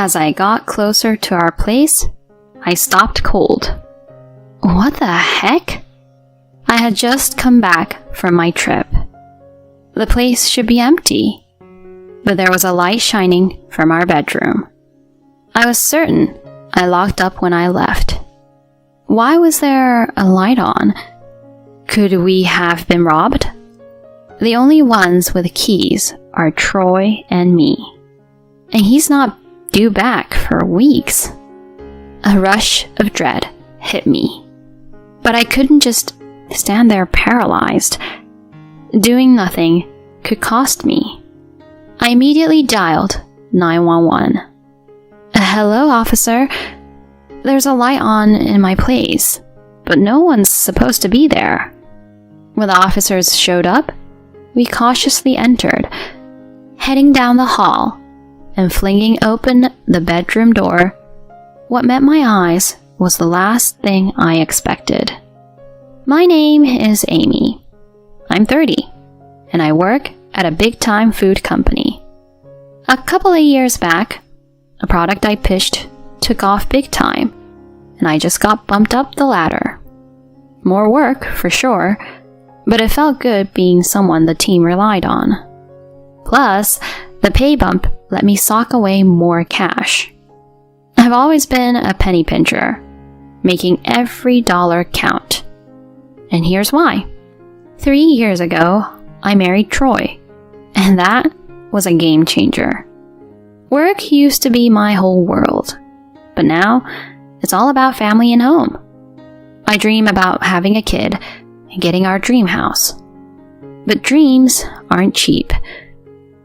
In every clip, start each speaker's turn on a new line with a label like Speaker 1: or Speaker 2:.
Speaker 1: As I got closer to our place, I stopped cold. What the heck? I had just come back from my trip. The place should be empty, but there was a light shining from our bedroom. I was certain I locked up when I left. Why was there a light on? Could we have been robbed? The only ones with keys are Troy and me, and he's not due back for weeks. A rush of dread hit me, but I couldn't just stand there paralyzed. Doing nothing could cost me. I immediately dialed 911. Hello, officer. There's a light on in my place, but no one's supposed to be there. When the officers showed up, we cautiously entered, heading down the hall and flinging open the bedroom door. What met my eyes was the last thing I expected. My name is Amy. I'm 30, and I work at a big-time food company. A couple of years back, a product I pitched took off big time, and I just got bumped up the ladder. More work, for sure, but it felt good being someone the team relied on. Plus, the pay bump let me sock away more cash. I've always been a penny pincher, making every dollar count. And here's why. 3 years ago, I married Troy, and that was a game changer. Work used to be my whole world, but now it's all about family and home. I dream about having a kid and getting our dream house. But dreams aren't cheap.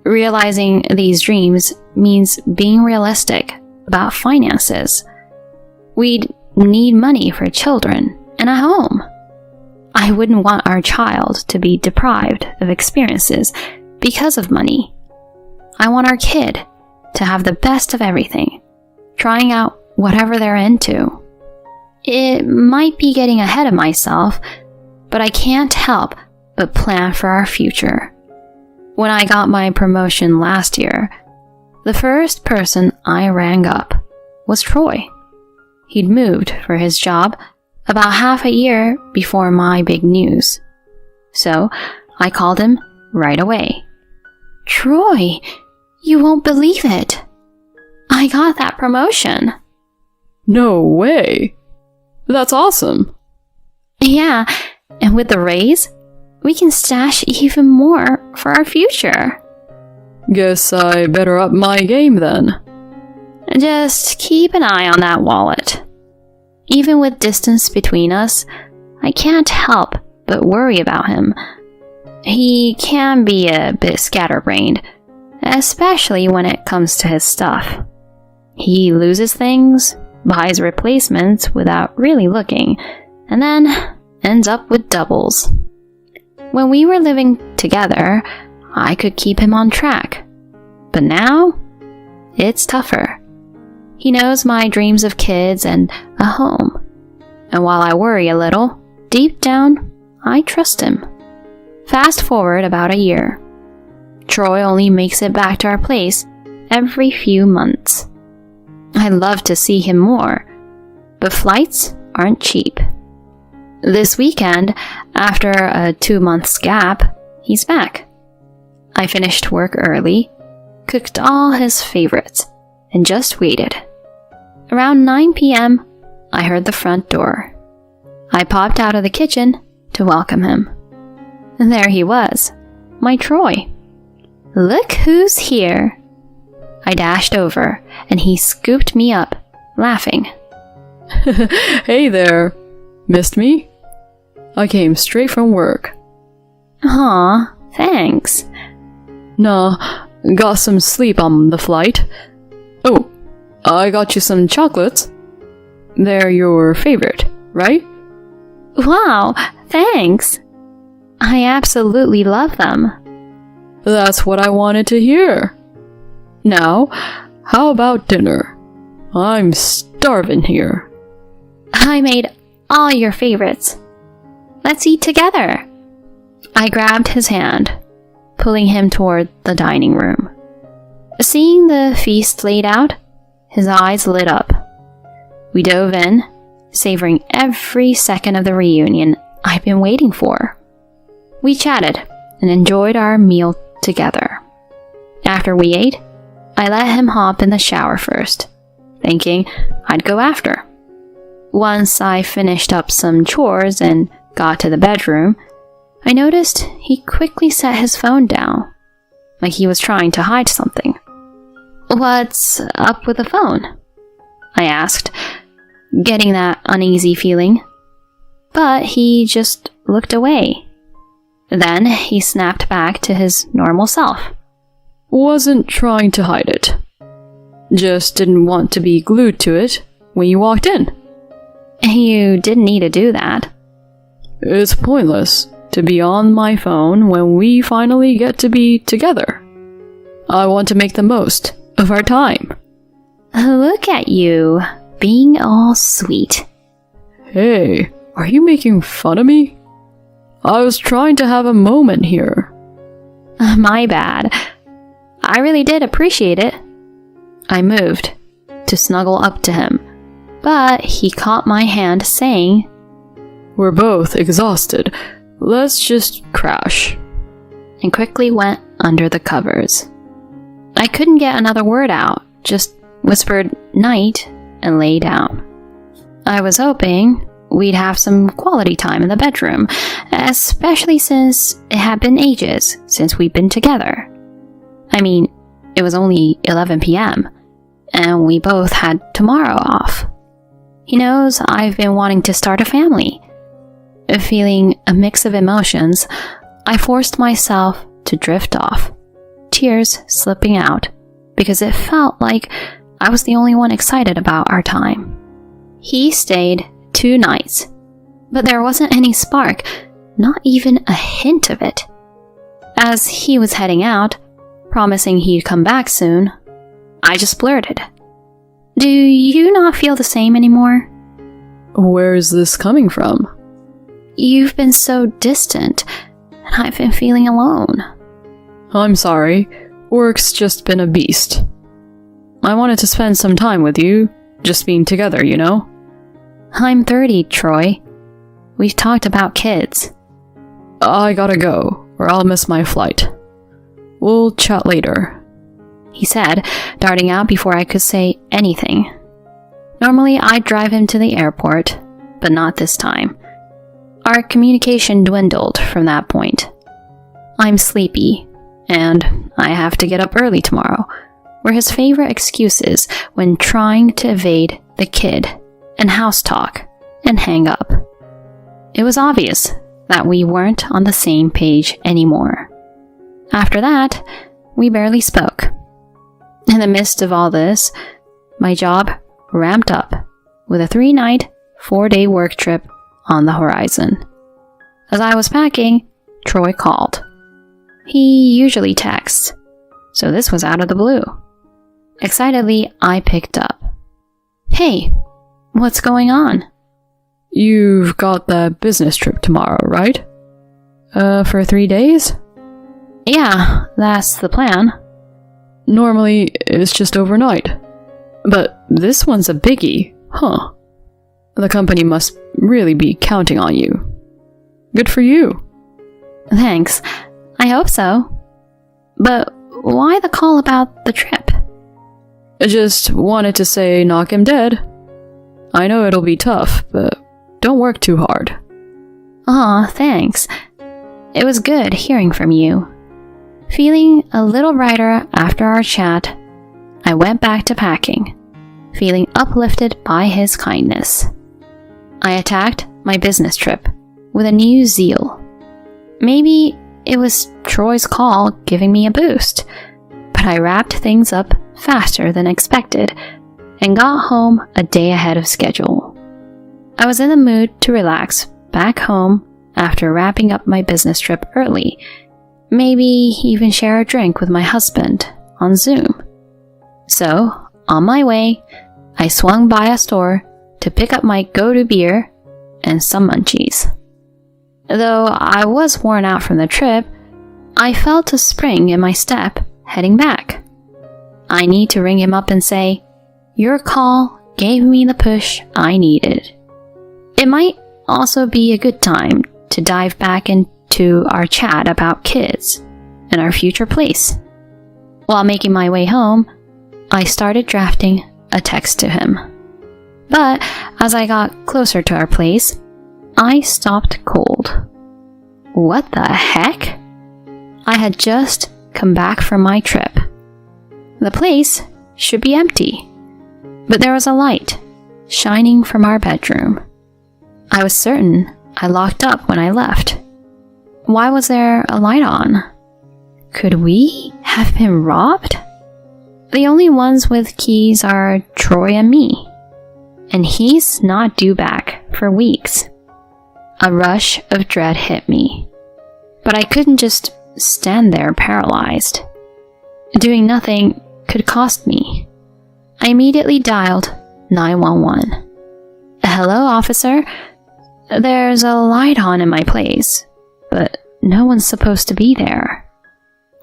Speaker 1: Realizing these dreams means being realistic about finances. We'd need money for children and a home. I wouldn't want our child to be deprived of experiences because of money. I want our kid to have the best of everything, trying out whatever they're into. It might be getting ahead of myself, but I can't help but plan for our future. When I got my promotion last year, the first person I rang up was Troy. He'd moved for his job about half a year before my big news. So I called him right away. Troy, you won't believe it. I got that promotion.
Speaker 2: No way. That's awesome.
Speaker 1: Yeah, and with the raise, we can stash even more for our future.
Speaker 2: Guess I better up my game then.
Speaker 1: Just keep an eye on that wallet. Even with distance between us, I can't help but worry about him. He can be a bit scatterbrained, especially when it comes to his stuff. He loses things, buys replacements without really looking, and then ends up with doubles. When we were living together, I could keep him on track. But now, it's tougher. He knows my dreams of kids and a home. And while I worry a little, deep down, I trust him. Fast forward about a year. Troy only makes it back to our place every few months. I'd love to see him more, but flights aren't cheap. This weekend, after a 2 months gap, he's back. I finished work early, cooked all his favorites, and just waited. Around 9 p.m., I heard the front door. I popped out of the kitchen to welcome him. And there he was, my Troy. Look who's here. I dashed over, and he scooped me up, laughing.
Speaker 2: Hey there. Missed me? I came straight from work.
Speaker 1: Aw, thanks.
Speaker 2: Nah, got some sleep on the flight. Oh, I got you some chocolates. They're your favorite, right?
Speaker 1: Wow, thanks. I absolutely love them.
Speaker 2: That's what I wanted to hear. Now, how about dinner? I'm starving here.
Speaker 1: I made all your favorites. Let's eat together. I grabbed his hand, pulling him toward the dining room. Seeing the feast laid out, his eyes lit up. We dove in, savoring every second of the reunion I've been waiting for. We chatted and enjoyed our meal together. After we ate, I let him hop in the shower first, thinking I'd go after. Once I finished up some chores and got to the bedroom, I noticed he quickly set his phone down, like he was trying to hide something. "What's up with the phone?" I asked, getting that uneasy feeling. But he just looked away. Then he snapped back to his normal self.
Speaker 2: Wasn't trying to hide it. Just didn't want to be glued to it when you walked in.
Speaker 1: You didn't need to do that.
Speaker 2: It's pointless to be on my phone when we finally get to be together. I want to make the most of our time.
Speaker 1: Look at you, being all sweet.
Speaker 2: Hey, are you making fun of me? I was trying to have a moment here.
Speaker 1: My bad. I really did appreciate it. I moved to snuggle up to him, but he caught my hand saying,
Speaker 2: We're both exhausted. Let's just crash.
Speaker 1: And quickly went under the covers. I couldn't get another word out, just whispered night and lay down. I was hoping we'd have some quality time in the bedroom, especially since it had been ages since we'd been together. I mean, it was only 11 p.m., and we both had tomorrow off. He knows I've been wanting to start a family. Feeling a mix of emotions, I forced myself to drift off, tears slipping out, because it felt like I was the only one excited about our time. He stayed 2 nights, but there wasn't any spark, not even a hint of it. As he was heading out, promising he'd come back soon, I just blurted, "Do you not feel the same anymore?"
Speaker 2: Where is this coming from?
Speaker 1: You've been so distant, and I've been feeling alone.
Speaker 2: I'm sorry. Work's just been a beast. I wanted to spend some time with you, just being together, you know?
Speaker 1: I'm 30, Troy. We've talked about kids.
Speaker 2: I gotta go, or I'll miss my flight. We'll chat later,
Speaker 1: he said, darting out before I could say anything. Normally, I'd drive him to the airport, but not this time. Our communication dwindled from that point. I'm sleepy, and I have to get up early tomorrow, were his favorite excuses when trying to evade the kid and house talk and hang up. It was obvious that we weren't on the same page anymore. After that, we barely spoke. In the midst of all this, my job ramped up with a 3-night, 4-day work trip on the horizon. As I was packing, Troy called. He usually texts, so this was out of the blue. Excitedly, I picked up. Hey, what's going on?
Speaker 2: You've got that business trip tomorrow, right? For 3 days?
Speaker 1: Yeah, that's the plan.
Speaker 2: Normally, it's just overnight. But this one's a biggie, huh? The company must really be counting on you. Good for you.
Speaker 1: Thanks. I hope so. But why the call about the trip?
Speaker 2: I just wanted to say knock him dead. I know it'll be tough, but don't work too hard.
Speaker 1: Aw, thanks. It was good hearing from you. Feeling a little brighter after our chat, I went back to packing, feeling uplifted by his kindness. I attacked my business trip with a new zeal. Maybe it was Troy's call giving me a boost, but I wrapped things up faster than expected and got home a day ahead of schedule. I was in the mood to relax back home after wrapping up my business trip early, maybe even share a drink with my husband on Zoom. So, on my way, I swung by a store to pick up my go-to beer and some munchies. Though I was worn out from the trip, I felt a spring in my step heading back. I need to ring him up and say, Your call gave me the push I needed. It might also be a good time to dive back into our chat about kids and our future place. While making my way home, I started drafting a text to him. But as I got closer to our place, I stopped cold. What the heck? I had just come back from my trip. The place should be empty, but there was a light shining from our bedroom. I was certain I locked up when I left. Why was there a light on? Could we have been robbed? The only ones with keys are Troy and me, and he's not due back for weeks. A rush of dread hit me, but I couldn't just stand there paralyzed. Doing nothing could cost me. I immediately dialed 911. Hello, officer. There's a light on in my place, but no one's supposed to be there.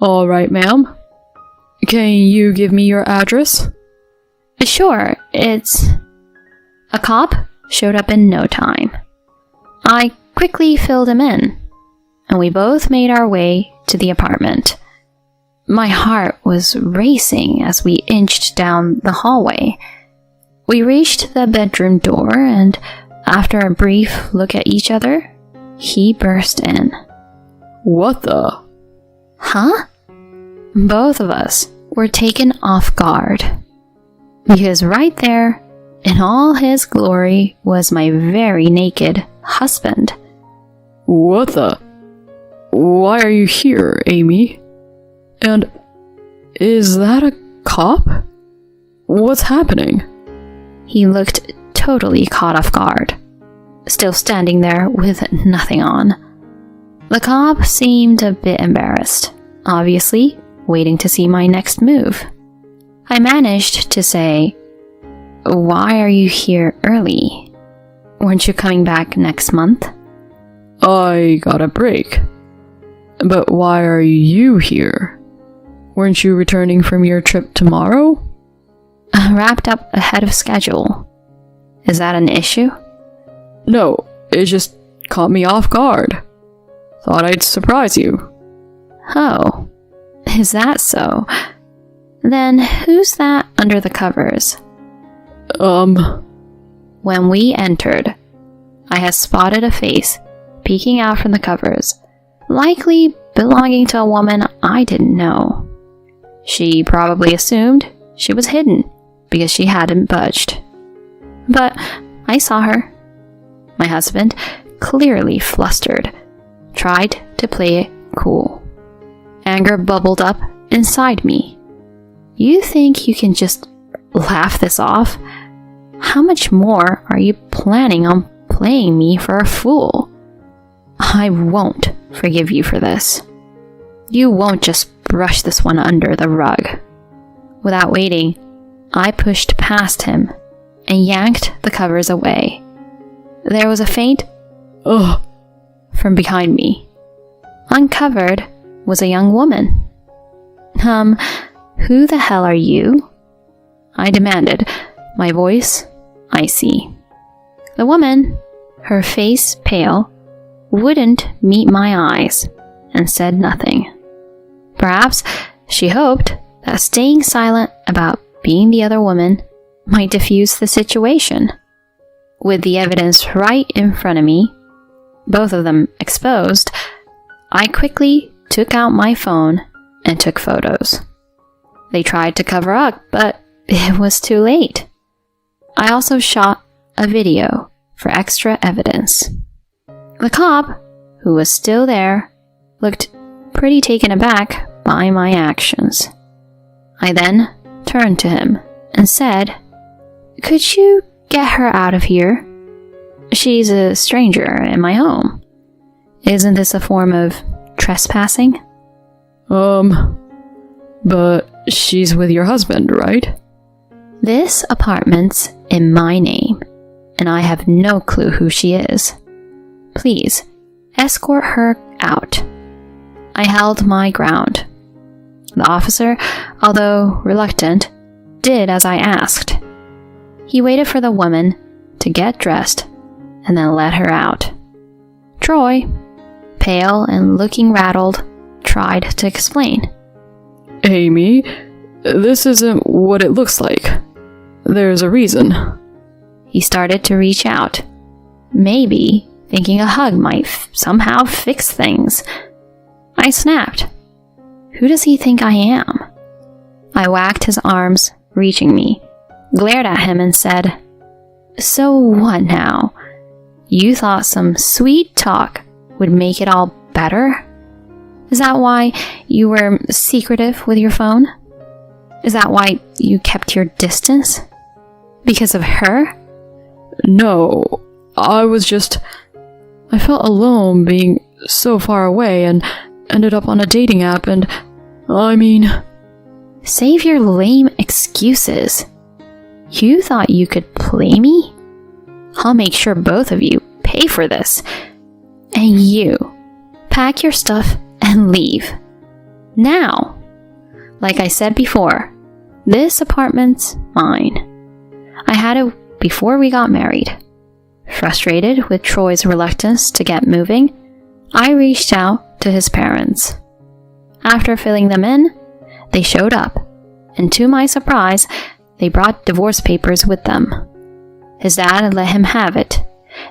Speaker 2: All right, ma'am. Can you give me your address?
Speaker 1: Sure, it's... A cop showed up in no time. I quickly filled him in, and we both made our way to the apartment. My heart was racing as we inched down the hallway. We reached the bedroom door, and after a brief look at each other, he burst in.
Speaker 2: What the?
Speaker 1: Huh? Both of us were taken off guard, because right there, in all his glory, was my very naked husband.
Speaker 2: What the? Why are you here, Amy? And is that a cop? What's happening?
Speaker 1: He looked totally caught off guard, still standing there with nothing on. The cop seemed a bit embarrassed, obviously waiting to see my next move. I managed to say, "Why are you here early? Weren't you coming back next month?"
Speaker 2: I got a break. But why are you here? Weren't you returning from your trip tomorrow?
Speaker 1: Wrapped up ahead of schedule. Is that an issue?
Speaker 2: No, it just caught me off guard. Thought I'd surprise you.
Speaker 1: Oh, is that so? Then who's that under the covers? When we entered, I had spotted a face peeking out from the covers, likely belonging to a woman I didn't know. She probably assumed she was hidden because she hadn't budged. But I saw her. My husband, clearly flustered, tried to play it cool. Anger bubbled up inside me. You think you can just laugh this off? How much more are you planning on playing me for a fool? I won't forgive you for this. You won't just brush this one under the rug. Without waiting, I pushed past him and yanked the covers away. There was a faint "ugh" from behind me. Uncovered was a young woman. Who the hell are you?" I demanded, my voice icy. The woman, her face pale, wouldn't meet my eyes and said nothing. Perhaps she hoped that staying silent about being the other woman might diffuse the situation. With the evidence right in front of me, both of them exposed, I quickly took out my phone and took photos. They tried to cover up, but it was too late. I also shot a video for extra evidence. The cop, who was still there, looked pretty taken aback by my actions. I then turned to him and said, "Could you get her out of here? She's a stranger in my home. Isn't this a form of trespassing?"
Speaker 2: But she's with your husband, right?
Speaker 1: This apartment's in my name, and I have no clue who she is. Please, escort her out. I held my ground. The officer, although reluctant, did as I asked He waited for the woman to get dressed and then let her out. Troy, pale and looking rattled, tried to explain.
Speaker 2: Amy, this isn't what it looks like. There's a reason.
Speaker 1: He started to reach out, maybe thinking a hug might somehow fix things. I snapped. Who does he think I am? I whacked his arms, reaching me, glared at him and said, So what now? You thought some sweet talk would make it all better? Is that why you were secretive with your phone? Is that why you kept your distance? Because of her?
Speaker 2: No, I felt alone being so far away and ended up on a dating app and,
Speaker 1: Save your lame excuses. You thought you could play me? I'll make sure both of you pay for this. And you, pack your stuff and leave. Now. Like I said before, this apartment's mine. I had it before we got married. Frustrated with Troy's reluctance to get moving, I reached out to his parents. After filling them in, they showed up, and to my surprise, they brought divorce papers with them. His dad let him have it,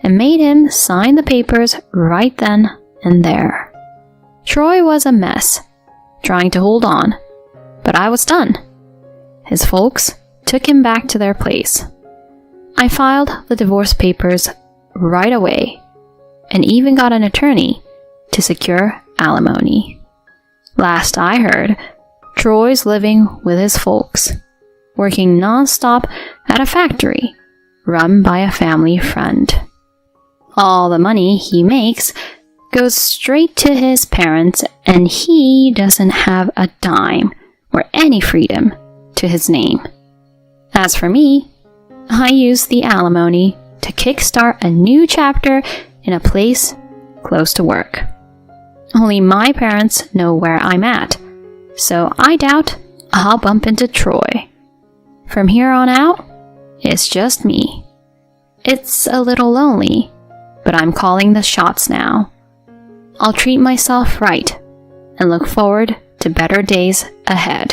Speaker 1: and made him sign the papers right then and there. Troy was a mess, trying to hold on, but I was done. His folks took him back to their place. I filed the divorce papers right away, and even got an attorney to secure alimony. Last I heard, Troy's living with his folks, working non-stop at a factory run by a family friend. All the money he makes goes straight to his parents, and he doesn't have a dime or any freedom to his name. As for me, I use the alimony to kickstart a new chapter in a place close to work. Only my parents know where I'm at, so I doubt I'll bump into Troy. From here on out, it's just me. It's a little lonely, but I'm calling the shots now. I'll treat myself right and look forward to better days ahead.